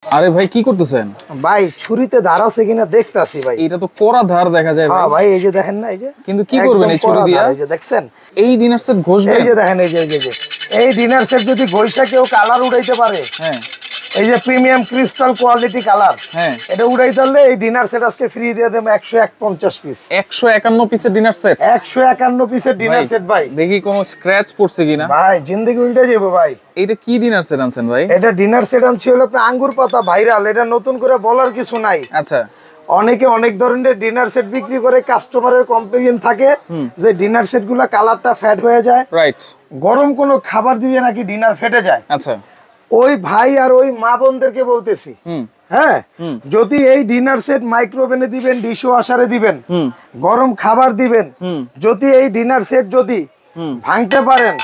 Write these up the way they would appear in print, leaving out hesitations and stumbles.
আরে ভাই কি করতেছেন? ভাই ছুরিতে ধার আছে কিনা দেখতাছি ভাই। এটা তো কড়া ধার দেখা যায় হ্যাঁ ভাই, এই যে দেখেন না, এই যে কিন্তু কি করবেন এই ছুরি দিয়া? এই যে দেখছেন, এই ডিনার সেট ঘষবেন? এই যে দেখেন, এই যে এই ডিনার সেট যদি ঘষা কেউ কালার উড়াইতে পারে, হ্যাঁ এই যে প্রিমিয়াম ক্রিস্টাল কোয়ালিটি কালার, হ্যাঁ এটা উড়াইতে হলে এই ডিনার সেট আজকে ফ্রি দিয়ে দেব 151 পিস। 151 পিসের ডিনার সেট? 151 পিসের ডিনার সেট ভাই। দেখি কোনো স্ক্র্যাচ পড়ছে কিনা ভাই জিন্দেগি উল্টে যাবে ভাই। এটা কি ডিনার সেট আনছেন ভাই? এটা ডিনার সেট আনছি হলো আপনার আঙ্গুর পাতা ভাইরাল, এটা নতুন করে বলার কিছু নাই। আচ্ছা, অনেকে অনেক ধরনের ডিনার সেট বিক্রি করে, কাস্টমারের কমপ্লেইন থাকে যে ডিনার সেট গুলা কালারটা ফ্যাট হয়ে যায়, রাইট, গরম কোনো খাবার দিয়ে নাকি ডিনার ফেটে যায়। আচ্ছা, ওই ভাই আর ওই মা বোনদেরকে বলতেছি, হ্যাঁ, যদি এই ডিনার সেট মাইক্রোওভেনে দিবেন, ডিশ ওয়াশারে দিবেন, গরম খাবার দিবেন, যদি এই ডিনার সেট যদি ভাঙতে পারেন,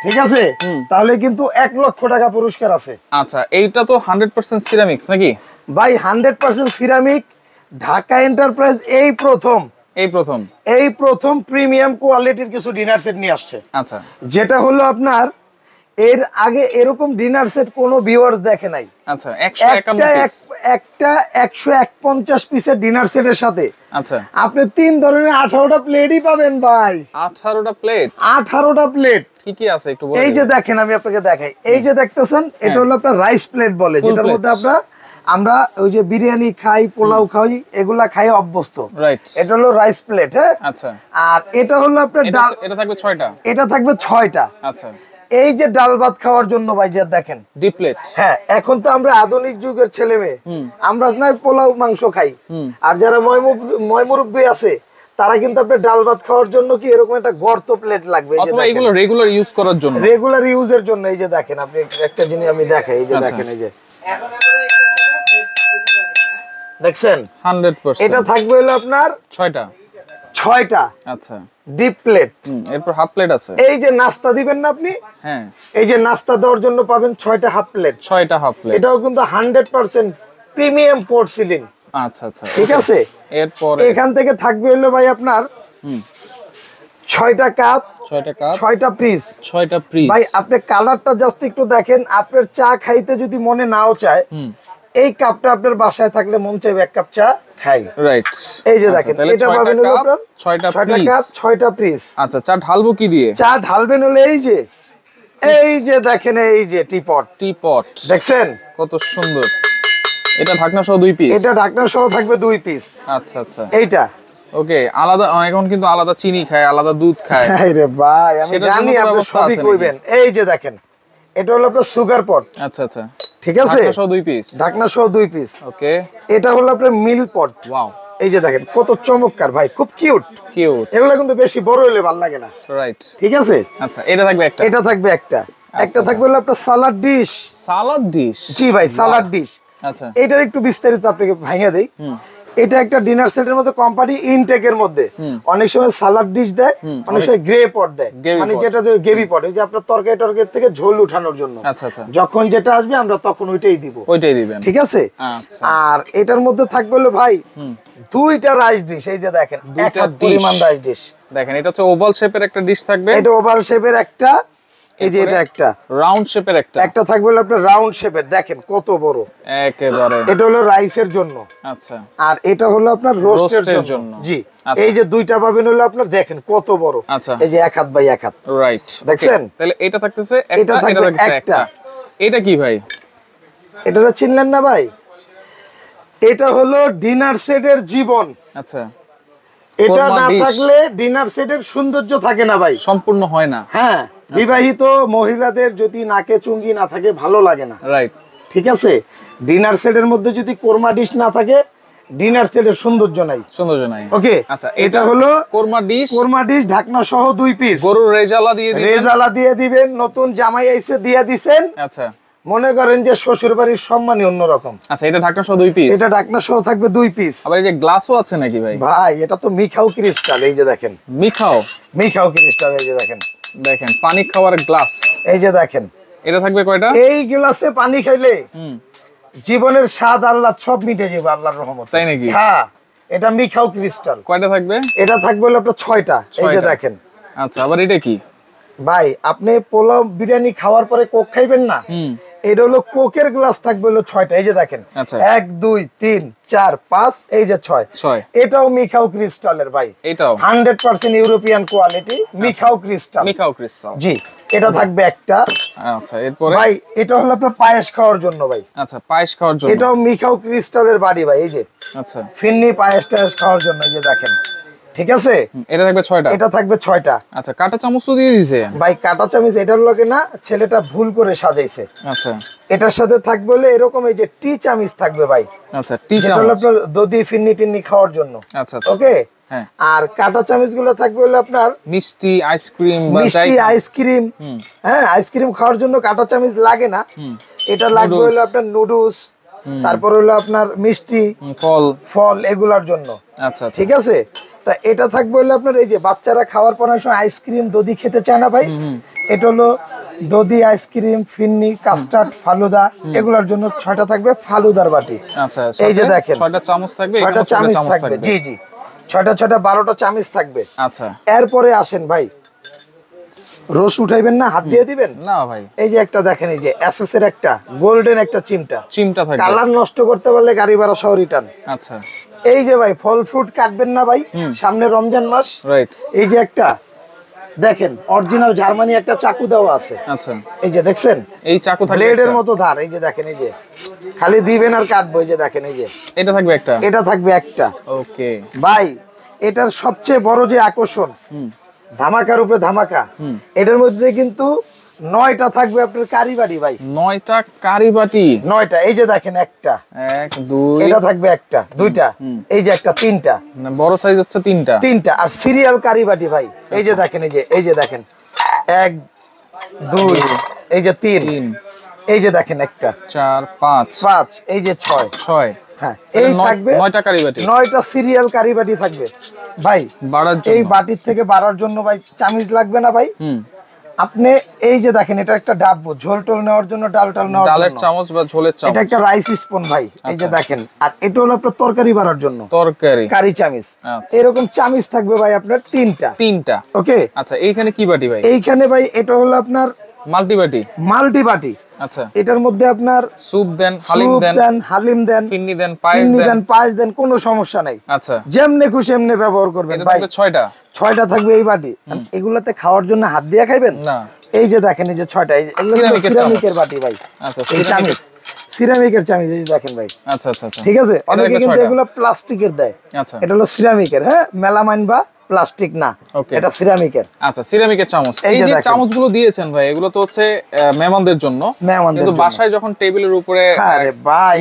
ঠিক আছে, তাহলে কিন্তু 1 লক্ষ টাকা পুরস্কার আছে। আচ্ছা, এইটা তো 100% সিরামিক্স নাকি ভাই? 100% সিরামিক। ঢাকা এন্টারপ্রাইজ এই প্রথম প্রিমিয়াম কোয়ালিটির কিছু ডিনার সেট নিয়ে আসছে। আচ্ছা, যেটা হলো আপনার এর আগে এরকম ডিনার সেট কোনো ভিউয়ার্স দেখে নাই। আচ্ছা, 151 পিস, একটা 151 পিসের ডিনার সেটের সাথে আচ্ছা আপনি 3 ধরনের 18টা প্লেটই পাবেন ভাই। 18টা প্লেট? 18টা প্লেট কি কি আছে একটু বলুন। এই যে দেখেন, আমি আপনাকে দেখাই, এই যে দেখতেছেন, এটা হলো আপনার রাইস প্লেট বলে, যেটার মধ্যে আমরা ওই যে বিরিয়ানি খাই, পোলাও খাই, এগুলা খাই অভ্যস্ত, রাইট। এটা হলো রাইস প্লেট, হ্যাঁ। আচ্ছা, আর এটা হলো আপনার ডাল, এটা থাকবে 6টা? এটা থাকবে 6টা। আচ্ছা, এই যে ডাল ভাত খাওয়ার জন্য ভাই, যে দেখেন ডিপ প্লেট। হ্যাঁ, এখন তো আমরা আধুনিক যুগের ছেলে মেয়ে, আমরা না পোলাও মাংস খাই, আর যারা ময়মুরব্বী আছে তারা কিন্তু আপনার ডাল ভাত খাওয়ার জন্য কি এরকম একটা গর্ত প্লেট লাগবে, অথবা এগুলো রেগুলার ইউজ করার জন্য, রেগুলার ইউজের জন্য। এই যে দেখেন, আপনি একটা জিনিস আমি দেখাই, এই যে দেখেন, এই যে দেখছেন 100%। এটা থাকবে হলো আপনার 6টা। আচ্ছা, ডিপ প্লেট। এরপর হাফ প্লেট আছে। এই যে নাস্তা দিবেন না আপনি, হ্যাঁ, এই যে নাস্তা দেওয়ার জন্য পাবেন 6টা হাফ প্লেট। 6টা হাফ প্লেট। এটাও কিন্তু 100% প্রিমিয়াম পোর্সিলিন। আচ্ছা আচ্ছা, ঠিক আছে। এরপর এখান থেকে থাকবে হলো ভাই আপনার 6টা কাপ, 6টা পিস। ভাই আপনি কালারটা জাস্ট একটু দেখেন, আপনার চা খাইতে যদি মনে নাও চায়, এই কাপটা আপনার বাসায় থাকলে মন চাইবে 1 কাপ চা খাই, রাইট। এই যে দেখেন, এটা পাবেন হলো আপনার 6টা কাপ, 6টা পিস। আচ্ছা, চা ঢালবো কি দিয়ে? চা ঢালবেন হলো এই যে দেখেন, এই যে টিপট দেখছেন কত সুন্দর। এটা ঢাকনা সহ 2 পিস? এটা ঢাকনা সহ থাকবে 2 পিস। আচ্ছা আচ্ছা, এইটা ওকে। আলাদা এখন কিন্তু আলাদা চিনি খায়, আলাদা দুধ খায়। আরে ভাই আমি জানি আপনি সবই কইবেন। এই যে দেখেন, এটা হলো আপনার সুগার পট। আচ্ছা আচ্ছা, ঠিক আছে, ঢাকনা সহ 2 পিস। ঢাকনা সহ 2 পিস, ওকে। এটা হলো আপনার মিল পট। ওয়াও, এই যে দেখেন কত চমৎকার ভাই, খুব কিউট। এগুলা কিন্তু বেশি বড় হলে ভালো লাগে না, রাইট। ঠিক আছে। আচ্ছা, এটা থাকবে একটা? এটা থাকবে একটা। একটা থাকবে হলো আপনার সালাড ডিশ। জি ভাই, সালাড ডিশ। আচ্ছা, এটার একটু বিস্তারিত আপনাকে ভাঙিয়ে দেই। এটা একটা ডিনার সেটের মধ্যে কোম্পানি ইনটেকের মধ্যে অনেক সময় সালাড ডিশ দেয়, অনেক সময় গ্রে পট দেয়, মানে যেটা গ্রেভি পট, এই যে আপনার তরকারি থেকে ঝোল উঠানোর জন্য। আচ্ছা আচ্ছা, যখন যেটা আসবে আমরা তখন ওইটাই দিবেন, ঠিক আছে। আর এটার মধ্যে থাকবে হলো ভাই 2টা রাইস ডিশ। এই যে দেখেন, 2টা পরিমাণ রাইস ডিশ। দেখেন, এটা হচ্ছে ওভাল শেপের একটা ডিশ থাকবে। এটা ওভাল শেপের একটা, এই যে এটা একটা রাউন্ড শেপের একটা থাকবে হলো আপনার রাউন্ড শেপের, দেখেন কত বড় একেবারে। এটা হলো রাইসের জন্য। আচ্ছা, আর এটা হলো আপনার রোস্টের জন্য। জি, এই যে 2টা পাবেন হলো আপনার, দেখেন কত বড়। আচ্ছা, এই যে 1 হাত বাই 1 হাত, রাইট। দেখছেন, তাহলে এটা থাকতেছে একটা, এটা থাকতেছে একটা। এটা কি ভাই? এটা চিনলেন না ভাই? এটা হলো ডিনার সেটের জীবন। আচ্ছা, এটা না থাকলে ডিনার সেটের সৌন্দর্য থাকে না ভাই, সম্পূর্ণ হয় না। হ্যাঁ, বিবাহিত মহিলাদের যদি নাকে চুঙ্গি না থাকে ভালো লাগে না, রাইট। ঠিক আছে, ডিনার সেটের মধ্যে যদি কোরমা ডিশ না থাকে, ডিনার সেটের সৌন্দর্য নাই। ওকে। আচ্ছা, এটা হলো কোরমা ডিশ ঢাকনা সহ 2 পিস। গরুর রেজালা দিয়ে দিবেন, নতুন জামাই আইছে দিয়ে দিবেন। আচ্ছা, মনে করেন যে শ্বশুর বাড়ির সম্মানই অন্যরকম। আচ্ছা, এটা ঢাকনা সহ 2 পিস? এটা ঢাকনা সহ থাকবে 2 পিস। আবার এই যে গ্লাসও আছে নাকি ভাই? ভাই এটা তো মিখাও ক্রিস্টাল। এই যে দেখেন, মিখাও ক্রিস্টাল। এই যে দেখেন পানি খাওয়ার গ্লাস। এই যে দেখেন, এটা থাকবে কয়টা? এই গ্লাসে পানি খাইলে জীবনের স্বাদ আল্লাহ সব মিটে যাবে আল্লাহর রহমতে। তাই নাকি? হ্যাঁ, এটা মিখাও ক্রিস্টাল। কয়টা থাকবে? এটা থাকবে হলো আপনার 6টা। এই যে দেখেন। আচ্ছা, আবার এটা কি ভাই? আপনি পোলাও বিরিয়ানি খাওয়ার পরে কোক খাইবেন না, এটা হলো কোকের গ্লাস থাকবে হলো 6টা, এই যে দেখেন 1 2 3 4 5, এই যে 6। এটাও মিখাও ক্রিস্টালের ভাই, এটাও 100% ইউরোপিয়ান কোয়ালিটি মিখাও ক্রিস্টাল। জি, এটা থাকবে একটা। আচ্ছা, এরপরে ভাই এটা হলো আপনার পায়েস খাওয়ার জন্য ভাই। আচ্ছা, পায়েস খাওয়ার জন্য এটাও মিখাও ক্রিস্টালের বাড়ি ভাই, এই যে আচ্ছা ফিন্নি পায়েস টায়েস খাওয়ার জন্য, এই যে দেখেন, ঠিক আছে। এটা থাকবে 6টা, এটা থাকবে 6টা। আচ্ছা, কাঁটা চামচ তো দিয়ে দিয়েছে ভাই, কাঁটা চামচ এটার লগে না, ছেলেটা ভুল করে সাজাইছে। আচ্ছা, এটার সাথে থাকবে হলে এরকম এই যে টি চামচ থাকবে ভাই। আচ্ছা, টি চামচ, এটা হলো আপনার দধি ফিন্নি টিন্নি খাওয়ার জন্য। আচ্ছা, ওকে। হ্যাঁ, আর কাঁটা চামচ গুলো থাকবে হলো আপনার মিষ্টি আইসক্রিম, হ্যাঁ আইসক্রিম খাওয়ার জন্য কাঁটা চামচ লাগে না। এটা লাগবে হলো আপনার নুডলস, তারপর হলো আপনার মিষ্টি ফল এগুলার জন্য। আচ্ছা, ঠিক আছে। তা এটা থাকবে হলো আপনার এই যে বাচ্চারা খাওয়ার পর সময় আইসক্রিম দধি খেতে চায় না ভাই, এটা হলো দধি আইসক্রিম ফিন্নি কাস্টার্ড ফালুদা এগুলার জন্য 6টা থাকবে ফালুদার বাটি। আচ্ছা, এই যে দেখেন 6টা চামচ থাকবে, 6টা চামচ থাকবে। জি জি, 6টা 12টা চামচ থাকবে। আচ্ছা, এরপরে আসেন ভাই, রস উঠাইবেন না, হাত দিয়ে দিবেন না ভাই। এই যে একটা দেখেন, এই যে এসএস এর একটা গোল্ডেন একটা চিমটা থাকবে, কালার নষ্ট করতে পারলে গাড়ি ভাড়া সহ রিটার্ন। আচ্ছা, এই যে ভাই ফল ফ্রুট কাটবেন না ভাই, সামনে রমজান মাস, রাইট। এই যে একটা দেখেন অরিজিনাল জার্মানি একটা চাকু দেওয়া আছে। আচ্ছা, এই যে দেখছেন, এই চাকু থাকবে ব্লেডের মতো ধার, এই যে দেখেন, এই যে খালি দিবেন আর কাটবো, এই যে দেখেন, এই যে এটা থাকবে একটা, এটা থাকবে একটা। ওকে ভাই, এটার সবচেয়ে বড় যে আকর্ষণ, ধামাকার উপরে ধামাকা, এটার মধ্যে কিন্তু 9টা থাকবে আপনার কারিবাটি ভাই। 9টা কারিবাটি, 9টা। এই যে দেখেন, একটা 1 2, এটা থাকবে একটা, 2টা, এই যে একটা, 3টা, বড় সাইজ হচ্ছে 3টা। আর সিরিয়াল কারিবাটি ভাই, এই যে দেখেন, এই যে দেখেন 1 2, এই যে 3, এই যে দেখেন একটা 4 5, এই যে 6। হ্যাঁ, এই থাকবে 9টা কারিবাটি, 9টা সিরিয়াল কারিবাটি থাকবে ভাই। এই বাটির থেকে বাড়ার জন্য ভাই চামচ লাগবে না ভাই। আপনি এই যে দেখেন, এটা একটা ডাব্বু, ঝোল টোল নেওয়ার জন্য, ডাল নেওয়ার জন্য, ডালের চামচ বা ঝোলের চামচ। এটা একটা রাইস স্পুন ভাই, এই যে দেখেন। আর এটা হলো আপনার তরকারি বাড়ার জন্য, কারি চামচ। এরকম চামচ থাকবে ভাই আপনার 3টা। ওকে। আচ্ছা, এইখানে কি বাটি ভাই? এইখানে ভাই এটা হলো আপনার মাল্টি বাটি। আচ্ছা, এটার মধ্যে আপনার স্যুপ দেন, হালিম দেন, ফিন্নি দেন, পায়েস দেন, কোনো সমস্যা নাই। আচ্ছা, যেমনে খুশি এমনি ব্যবহার করবেন ভাই। 6টা থাকবে এই বাটি। এগুলাতে খাওয়ার জন্য হাত দিয়ে খাইবেন না। এই যে দেখেন, এই যে 6টা, এই সিরামিকের বাটি ভাই। আচ্ছা, এই চামচ সিরামিকের চামচ, এই দেখেন ভাই। আচ্ছা, ঠিক আছে। অনেকে কিন্তু এগুলো প্লাস্টিকের দেয়, এটা হলো সিরামিকের। হ্যাঁ, মেলামাইন বা প্লাস্টিক না, এটা সিরামিকের। আচ্ছা, সিরামিকের চামচ। এই যে চামচগুলো দিয়েছেন ভাই, এগুলো তো হচ্ছে মেহমানদের জন্য, কিন্তু বাসায় যখন টেবিলের উপরে, আরে ভাই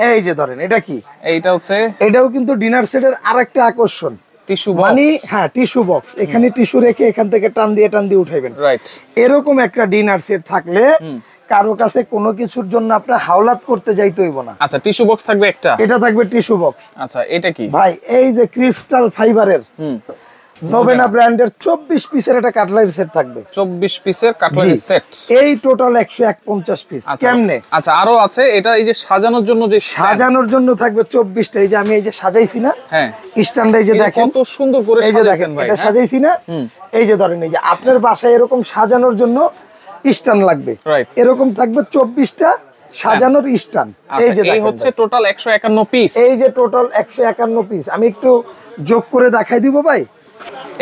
এই যে ধরেন, এটা কি? এইটা হচ্ছে, এটাও কিন্তু ডিনার সেটের আরেকটা আকর্ষণ, টিস্যু বক্স। হ্যাঁ, টিস্যু বক্স। এখানে টিস্যু রেখে এখান থেকে টান দিয়ে উঠাইবেন। রাইট। এরকম একটা ডিনার সেট থাকলে কারো কাছে কোনো কিছুর জন্য আপনার হাওলাত করতে যাইতে হইব না। আচ্ছা, টিস্যু বক্স থাকবে একটা, এটা থাকবে টিস্যু বক্স। আচ্ছা, এটা কি ভাই? এই যে ক্রিস্টাল ফাইবারের নোভেনা ব্র্যান্ডের 24 পিসের একটা কাটলারি সেট থাকবে। 24 পিসের কাটলারি সেট। এই টোটাল 150 পিস। কেমনে? আচ্ছা, আরো আছে। এটা এই যে সাজানোর জন্য থাকবে 24টা। এই যে আমি এই যে সাজাইছি না, হ্যাঁ, স্ট্যান্ডে এই যে দেখেন কত সুন্দর করে সাজাইছেন ভাই। এটা সাজাইছি না, এই যে ধরেন, এই যে আপনার বাসায় এরকম সাজানোর জন্য স্ট্যান্ড লাগবে, এরকম থাকবে 24টা সাজানোর স্ট্যান্ড। এই যে এই হচ্ছে টোটাল 151 পিস। এই যে টোটাল 151 পিস। আমি একটু যোগ করে দেখাই দিব ভাই।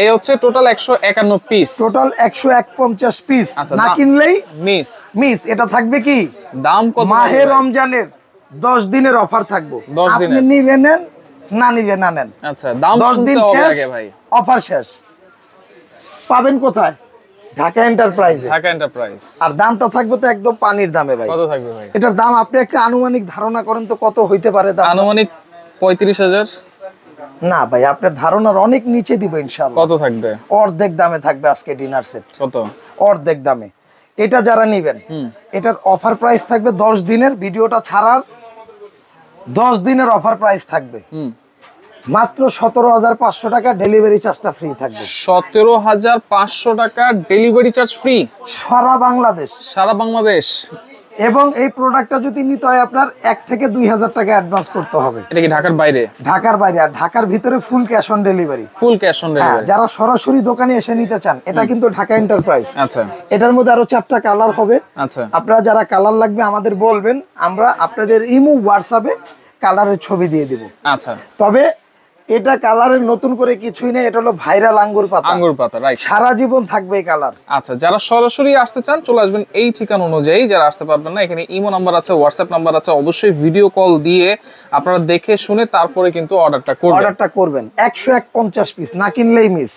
এই হচ্ছে টোটাল 151 পিস, টোটাল 150 পিস। না কিনলেই মিস। এটা থাকবে কি দাম কত? মাহে রমজানের 10 দিনের অফার থাকবে। 10 দিনের, আপনি নিলে নেন, না নিলে না নেন। আচ্ছা, দাম 10 দিন শেষ, ভাই অফার শেষ। পাবেন কোথায়? ঢাকা এন্টারপ্রাইজে। আর দামটা থাকবে তো একদম পানির দামে ভাই। কত থাকবে ভাই? এটার দাম আপনি একটা আনুমানিক ধারণা করেন তো কত হইতে পারে দাম? আনুমানিক 35,000। না ভাই, আপনার ধারণার অনেক নিচে দিব ইনশাআল্লাহ। কত থাকবে? অর্ধেক দামে থাকবে আজকে ডিনার সেট। কত? অর্ধেক দামে। এটা যারা নেবেন, এটার অফার প্রাইস থাকবে 10 দিনের, ভিডিওটা ছাড়ার 10 দিনের অফার প্রাইস থাকবে মাত্র 17,500 টাকা। ডেলিভারি চার্জটা ফ্রি থাকবে। 17,500 টাকা ডেলিভারি চার্জ ফ্রি সারা বাংলাদেশ। এবং এই প্রোডাক্টটা যদি নিতে হয় আপনার 1 থেকে 2000 টাকা অ্যাডভান্স করতে হবে। এটা কি ঢাকার বাইরে? ঢাকার বাইরে। আর ঢাকার ভিতরে full cash on delivery. Full cash on delivery. যারা সরাসরি দোকানে এসে নিতে চান, এটা কিন্তু ঢাকা এন্টারপ্রাইজ। আচ্ছা। এটার মধ্যে আরো 4টা কালার হবে। আচ্ছা। আপনারা যারা কালার লাগবে আমাদের বলবেন, আমরা আপনাদের ইমো হোয়াটসঅ্যাপে কালারের ছবি দিয়ে দিব। আচ্ছা। তবে এটা কালারের নতুন করে কিছুই নেই, এটা হলো ভাইরাল আঙ্গুর পাতা। আঙ্গুর পাতা, রাইট। সারা জীবন থাকবে এই কালার। আচ্ছা, যারা সরাসরি আসতে চান চলে আসবেন এই ঠিকানা অনুযায়ী। যারা আসতে পারবেন না, এখানে ইমো নাম্বার আছে, হোয়াটসঅ্যাপ নাম্বার আছে, অবশ্যই ভিডিও কল দিয়ে আপনারা দেখে শুনে তারপরে কিন্তু অর্ডারটা করবেন। 150 পিস, না কিনলেই মিস।